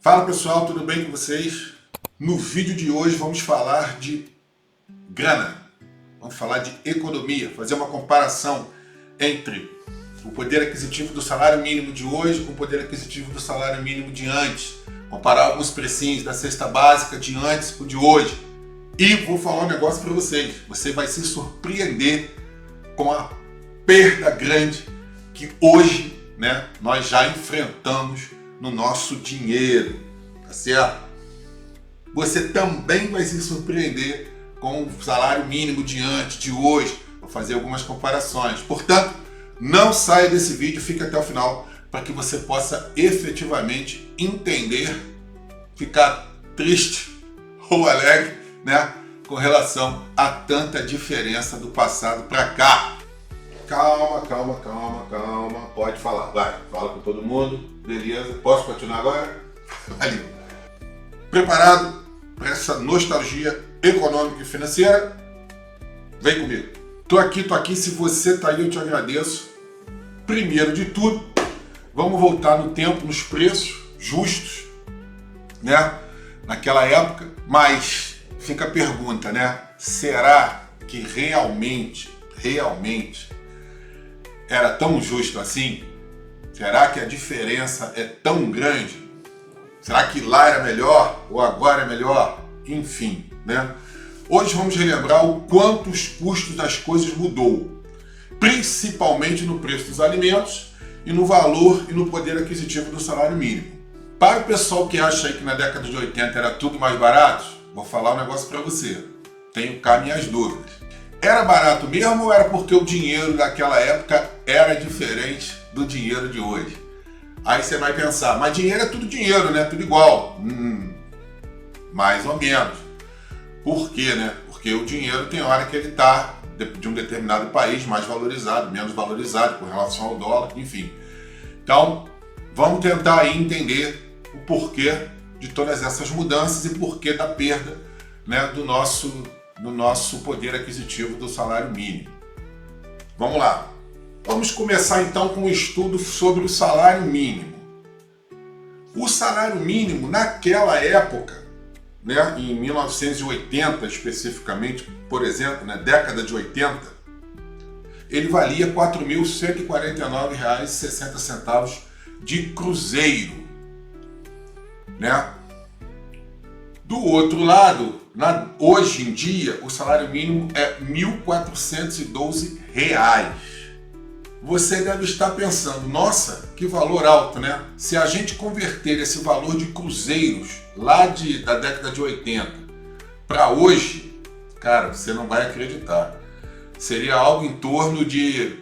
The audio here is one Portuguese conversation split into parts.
Fala pessoal, tudo bem com vocês? No vídeo de hoje vamos falar de grana, vamos falar de economia, fazer uma comparação entre o poder aquisitivo do salário mínimo de hoje com o poder aquisitivo do salário mínimo de antes, comparar alguns precinhos da cesta básica de antes com o de hoje. E vou falar um negócio para vocês, você vai se surpreender com a perda grande que hoje, nós já enfrentamos no nosso dinheiro, tá certo? Você também vai se surpreender com o salário mínimo de antes, de hoje. Vou fazer algumas comparações. Portanto, não saia desse vídeo, fique até o final para que você possa efetivamente entender, ficar triste ou alegre, com relação a tanta diferença do passado para cá. Calma. Pode falar, vai. Fala com todo mundo. Beleza. Posso continuar agora? Valeu. Preparado para essa nostalgia econômica e financeira? Vem comigo. Tô aqui. Se você tá aí, eu te agradeço. Primeiro de tudo, vamos voltar no tempo, nos preços justos, naquela época. Mas fica a pergunta, será que realmente era tão justo assim? Será que a diferença é tão grande? Será que lá era melhor ou agora é melhor? Enfim, Hoje vamos relembrar o quanto os custos das coisas mudou, principalmente no preço dos alimentos e no valor e no poder aquisitivo do salário mínimo. Para o pessoal que acha aí que na década de 80 era tudo mais barato, vou falar um negócio para você. Tenho cá minhas dúvidas. Era barato mesmo ou era porque o dinheiro daquela época era diferente do dinheiro de hoje? Aí você vai pensar, mas dinheiro é tudo dinheiro, tudo igual. Mais ou menos. Por quê, Porque o dinheiro tem hora que ele está de um determinado país mais valorizado, menos valorizado com relação ao dólar, enfim. Então, vamos tentar aí entender o porquê de todas essas mudanças e porquê da perda, do nosso poder aquisitivo do salário mínimo. Vamos lá. Vamos começar então com um estudo sobre o salário mínimo. O salário mínimo naquela época, em 1980 especificamente, por exemplo, na década de 80, ele valia R$ 4.149,60 de cruzeiro. Do outro lado, hoje em dia, o salário mínimo é R$ 1.412. Você deve estar pensando, nossa, que valor alto, Se a gente converter esse valor de cruzeiros lá da década de 80 para hoje, cara, você não vai acreditar. Seria algo em torno de...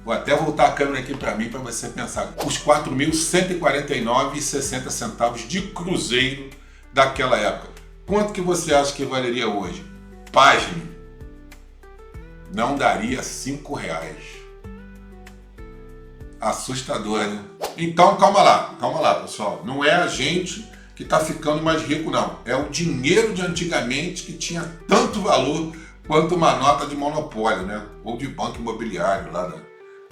Vou até voltar a câmera aqui para mim para você pensar. Os R$ 4.149,60 de cruzeiro daquela época. Quanto que você acha que valeria hoje? Pasme. Não daria R$ 5. Assustador, Então, calma lá, pessoal. Não é a gente que está ficando mais rico, não. É o dinheiro de antigamente que tinha tanto valor quanto uma nota de monopólio, Ou de banco imobiliário, lá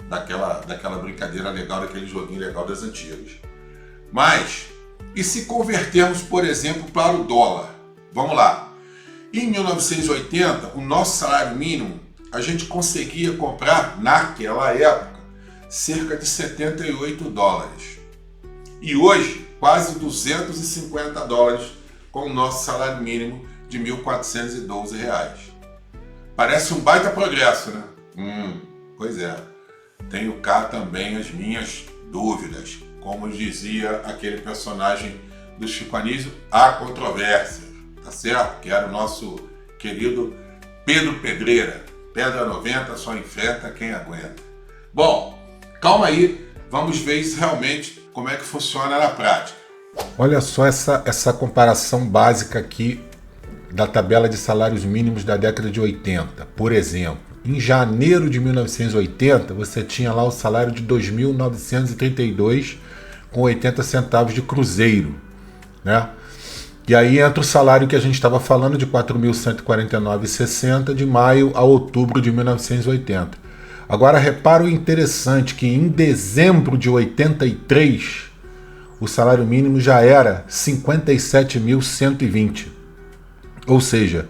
daquela brincadeira legal, daquele joguinho legal das antigas. Mas, e se convertermos, por exemplo, para o dólar? Vamos lá. Em 1980, o nosso salário mínimo, a gente conseguia comprar, naquela época, cerca de $78. E hoje, quase $250 com o nosso salário mínimo de R$ 1.412. Parece um baita progresso, Pois é. Tenho cá também as minhas dúvidas. Como dizia aquele personagem do Chico Anísio, há controvérsias, tá certo? Que era o nosso querido Pedro Pedreira. Pedra 90 só enfrenta quem aguenta. Bom, calma aí, vamos ver isso realmente, como é que funciona na prática. Olha só essa comparação básica aqui da tabela de salários mínimos da década de 80. Por exemplo, em janeiro de 1980, você tinha lá o salário de 2.932,80 centavos de cruzeiro, E aí entra o salário que a gente estava falando de R$ 4.149,60 de maio a outubro de 1980. Agora repara o interessante que em dezembro de 83 o salário mínimo já era 57.120. Ou seja,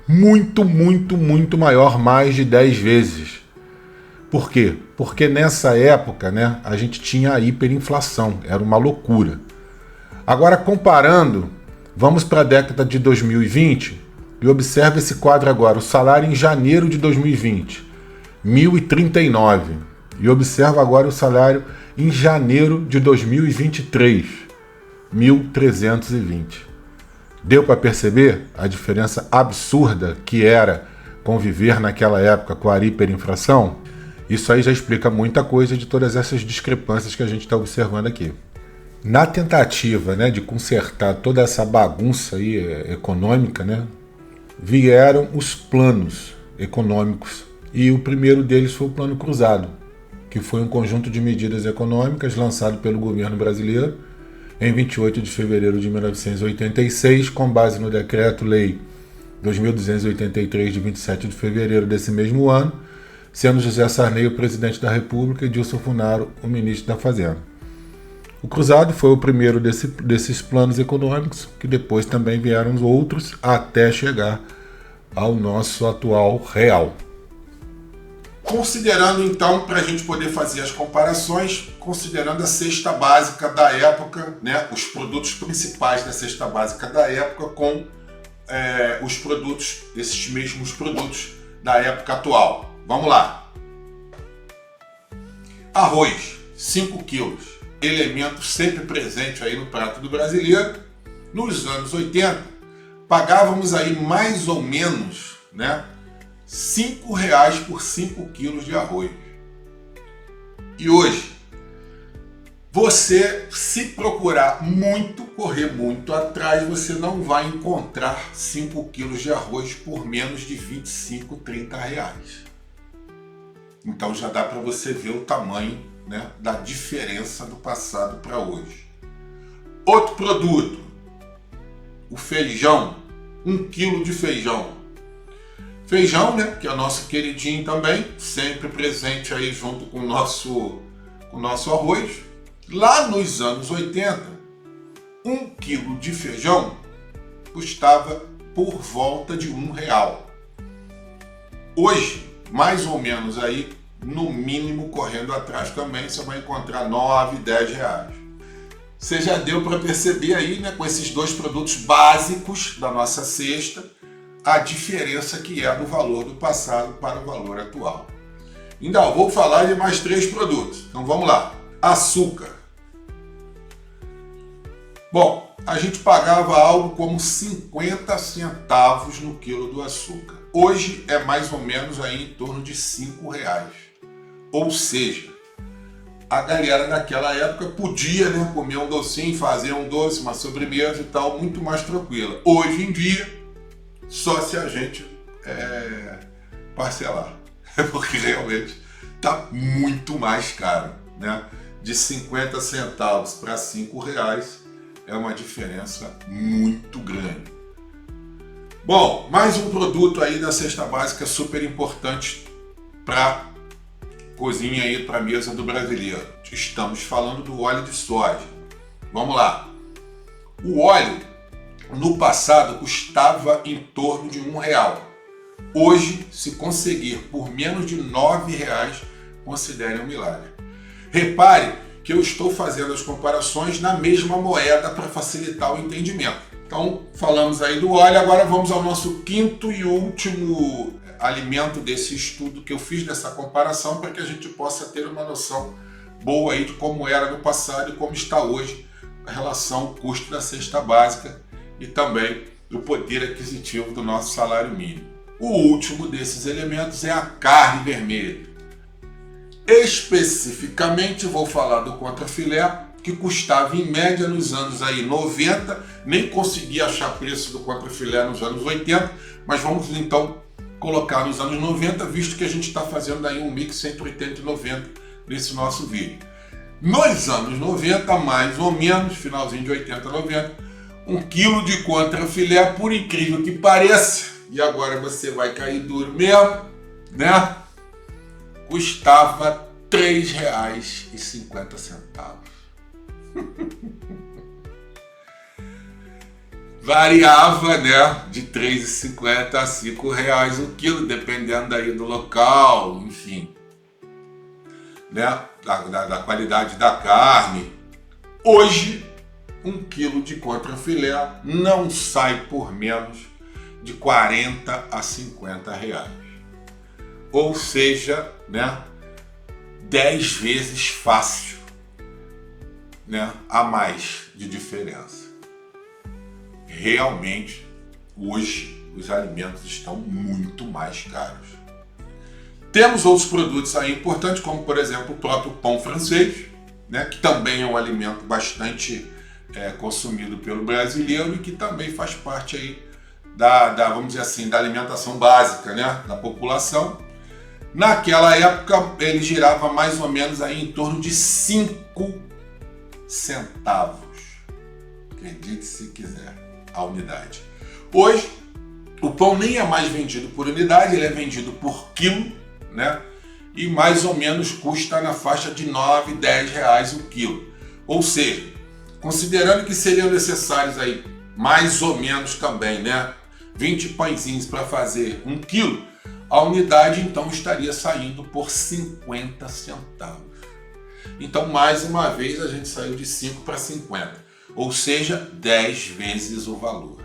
muito maior, mais de 10 vezes. Por quê? Porque nessa época, né, a gente tinha a hiperinflação, era uma loucura. Agora, comparando, vamos para a década de 2020 e observe esse quadro agora. O salário em janeiro de 2020, 1.039. E observa agora o salário em janeiro de 2023, 1.320. Deu para perceber a diferença absurda que era conviver naquela época com a hiperinflação? Isso aí já explica muita coisa de todas essas discrepâncias que a gente está observando aqui. Na tentativa, né, de consertar toda essa bagunça aí, econômica, né, vieram os planos econômicos. E o primeiro deles foi o Plano Cruzado, que foi um conjunto de medidas econômicas lançado pelo governo brasileiro em 28 de fevereiro de 1986, com base no Decreto-Lei 2.283, de 27 de fevereiro desse mesmo ano, sendo José Sarney o presidente da República e Dilson Funaro o ministro da Fazenda. O Cruzado foi o primeiro desses planos econômicos, que depois também vieram os outros, até chegar ao nosso atual real. Considerando então, para a gente poder fazer as comparações, considerando a cesta básica da época, né, os produtos principais da cesta básica da época com os produtos, esses mesmos produtos da época atual. Vamos lá. Arroz, 5 quilos, elemento sempre presente aí no prato do brasileiro. Nos anos 80, pagávamos aí mais ou menos, né, R$5 por 5 quilos de arroz. E hoje, você, se procurar muito, correr muito atrás, você não vai encontrar 5 quilos de arroz por menos de R$25, R$30. Então já dá para você ver o tamanho, né, da diferença do passado para hoje. Outro produto, o feijão, 1 quilo de feijão. Feijão, né, que é o nosso queridinho também, sempre presente aí junto com o nosso arroz. Lá nos anos 80, 1 quilo de feijão custava por volta de R$1. Hoje, mais ou menos aí, no mínimo correndo atrás também, você vai encontrar R$9, R$10. Você já deu para perceber aí, né, com esses dois produtos básicos da nossa cesta, a diferença que é do valor do passado para o valor atual. Ainda vou falar de mais 3 produtos. Então vamos lá. Açúcar. Bom, a gente pagava algo como 50 centavos no quilo do açúcar. Hoje é mais ou menos aí em torno de R$5. Ou seja, a galera naquela época podia, né, comer um docinho, fazer um doce, uma sobremesa e tal, muito mais tranquila. Hoje em dia, só se a gente parcelar, porque realmente está muito mais caro, né? De 50 centavos para R$5 é uma diferença muito grande. Bom, mais um produto aí da cesta básica super importante para cozinha aí, para a mesa do brasileiro. Estamos falando do óleo de soja. Vamos lá. O óleo no passado custava em torno de R$1. Hoje, se conseguir por menos de R$9, considere um milagre. Repare que eu estou fazendo as comparações na mesma moeda para facilitar o entendimento. Então, falamos aí do óleo, agora vamos ao nosso quinto e último alimento desse estudo que eu fiz dessa comparação, para que a gente possa ter uma noção boa aí de como era no passado e como está hoje a relação custo da cesta básica e também do poder aquisitivo do nosso salário mínimo. O último desses elementos é a carne vermelha. Especificamente vou falar do contrafilé, que custava em média nos anos aí 90, nem consegui achar preço do contrafilé nos anos 80, mas vamos então colocar nos anos 90, visto que a gente está fazendo aí um mix entre 80 e 90 nesse nosso vídeo. Nos anos 90, mais ou menos, finalzinho de 80, 90, 1 quilo de contrafilé, por incrível que pareça, e agora você vai cair duro mesmo, né? Custava R$3,50. variava, né, de R$ 3,50 a R$ 5,00 o quilo, dependendo aí do local, enfim, né, da qualidade da carne. Hoje, 1 quilo de contrafilé não sai por menos de R$ 40 a R$ 50,00. Ou seja, né, 10 vezes fácil, né, a mais de diferença. Realmente, hoje, os alimentos estão muito mais caros. Temos outros produtos aí importantes, como, por exemplo, o próprio pão francês, né, que também é um alimento bastante consumido pelo brasileiro e que também faz parte aí vamos dizer assim, da alimentação básica, né, da população. Naquela época, ele girava mais ou menos aí em torno de 5 centavos. Acredite se quiser, a unidade. Hoje, o pão nem é mais vendido por unidade, ele é vendido por quilo, né? E mais ou menos custa na faixa de R$ 9, R$ 10 o quilo. Ou seja, considerando que seriam necessários aí mais ou menos também, né, 20 pãezinhos para fazer 1 quilo, a unidade então estaria saindo por 50 centavos. Então, mais uma vez, a gente saiu de 5 para 50, ou seja, 10 vezes o valor.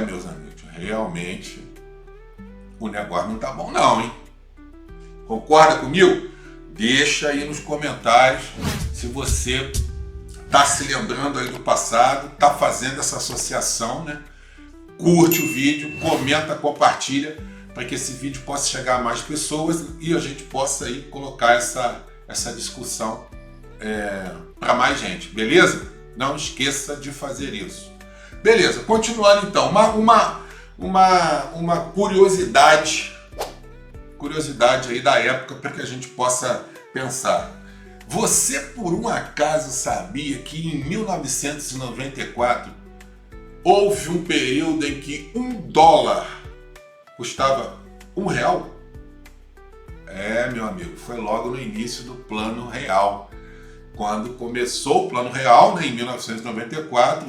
Meus amigos, realmente o negócio não tá bom não, hein? Concorda comigo? Deixa aí nos comentários se você tá se lembrando aí do passado, tá fazendo essa associação, né? Curte o vídeo, comenta, compartilha, para que esse vídeo possa chegar a mais pessoas e a gente possa aí colocar essa discussão para mais gente, beleza? Não esqueça de fazer isso. Beleza, continuando então, uma curiosidade aí da época para que a gente possa pensar. Você por um acaso sabia que em 1994 houve um período em que $1 custava R$ 1? Meu amigo, foi logo no início do Plano Real. Quando começou o Plano Real, né, em 1994,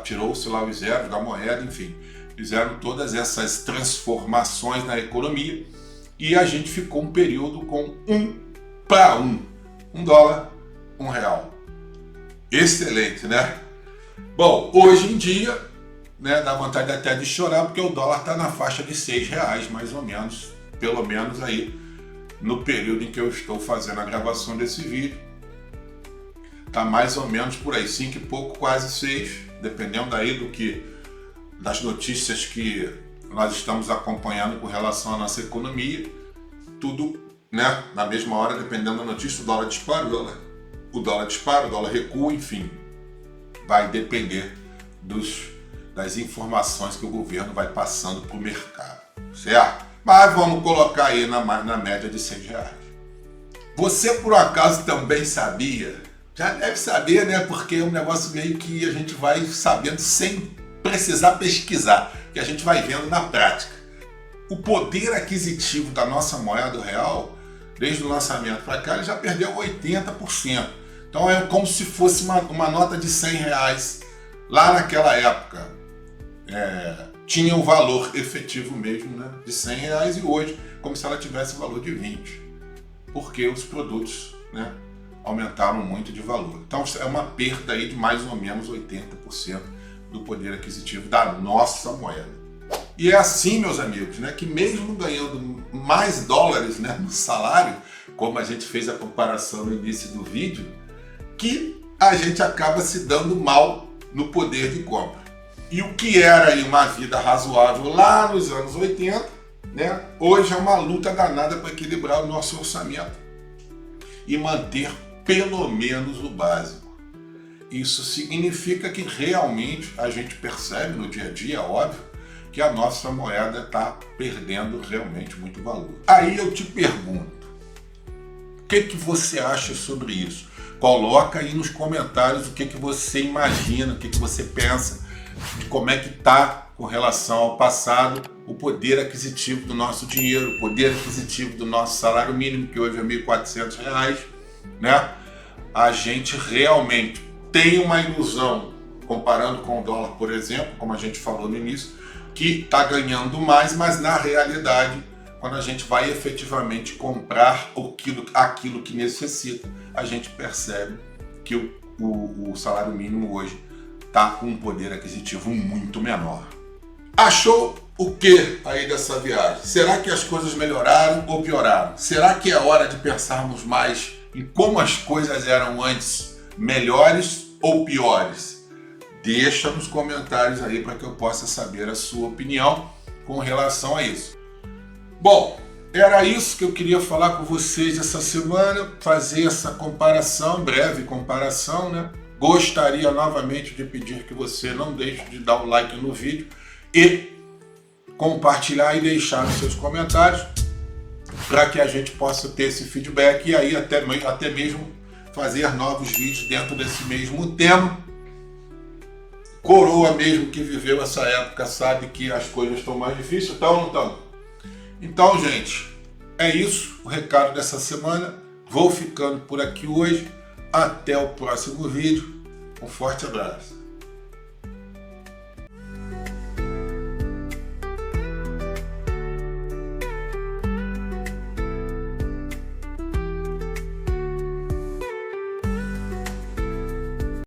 tirou-se lá os zeros da moeda, enfim, fizeram todas essas transformações na economia e a gente ficou um período com 1 para 1. $1, R$ 1. Excelente, né? Bom, hoje em dia, né, dá vontade até de chorar, porque o dólar está na faixa de R$ 6, mais ou menos, pelo menos aí no período em que eu estou fazendo a gravação desse vídeo. Está mais ou menos por aí, 5 e pouco, quase 6, dependendo aí das notícias que nós estamos acompanhando com relação à nossa economia. Tudo, né, na mesma hora, dependendo da notícia, o dólar dispara, o dólar recua, enfim. Vai depender das informações que o governo vai passando para o mercado, certo? Mas vamos colocar aí na média de R$ 6. Você por acaso também sabia? Já deve saber, né? Porque é um negócio meio que a gente vai sabendo sem precisar pesquisar, que a gente vai vendo na prática. O poder aquisitivo da nossa moeda real, desde o lançamento para cá, ele já perdeu 80%. Então é como se fosse uma nota de R$100 lá naquela época. Tinha o valor efetivo mesmo, né, de R$100 e hoje como se ela tivesse o valor de 20, porque os produtos, né, aumentaram muito de valor. Então é uma perda aí de mais ou menos 80% do poder aquisitivo da nossa moeda. E é assim, meus amigos, né, que mesmo ganhando mais dólares, né, no salário, como a gente fez a comparação no início do vídeo, que a gente acaba se dando mal no poder de compra. E o que era aí uma vida razoável lá nos anos 80, né, hoje é uma luta danada para equilibrar o nosso orçamento e manter pelo menos o básico. Isso significa que realmente a gente percebe no dia a dia, óbvio, que a nossa moeda está perdendo realmente muito valor. Aí eu te pergunto, o que você acha sobre isso? Coloca aí nos comentários o que você imagina, o que você pensa, de como é que está com relação ao passado o poder aquisitivo do nosso dinheiro, o poder aquisitivo do nosso salário mínimo, que hoje é R$ 1.400, né? a gente realmente tem uma ilusão, comparando com o dólar, por exemplo, como a gente falou no início, que está ganhando mais, mas na realidade, quando a gente vai efetivamente comprar aquilo que necessita, a gente percebe que o salário mínimo hoje está com um poder aquisitivo muito menor. Achou o que aí dessa viagem? Será que as coisas melhoraram ou pioraram? Será que é hora de pensarmos mais em como as coisas eram antes, melhores ou piores? Deixa nos comentários aí para que eu possa saber a sua opinião com relação a isso. Bom, era isso que eu queria falar com vocês essa semana, fazer essa comparação, breve comparação, né? Gostaria novamente de pedir que você não deixe de dar um like no vídeo e compartilhar e deixar os seus comentários para que a gente possa ter esse feedback e aí até mesmo fazer novos vídeos dentro desse mesmo tema. Coroa mesmo que viveu essa época sabe que as coisas estão mais difíceis, estão ou não estão? Então, gente, é isso o recado dessa semana. Vou ficando por aqui hoje. Até o próximo vídeo. Um forte abraço.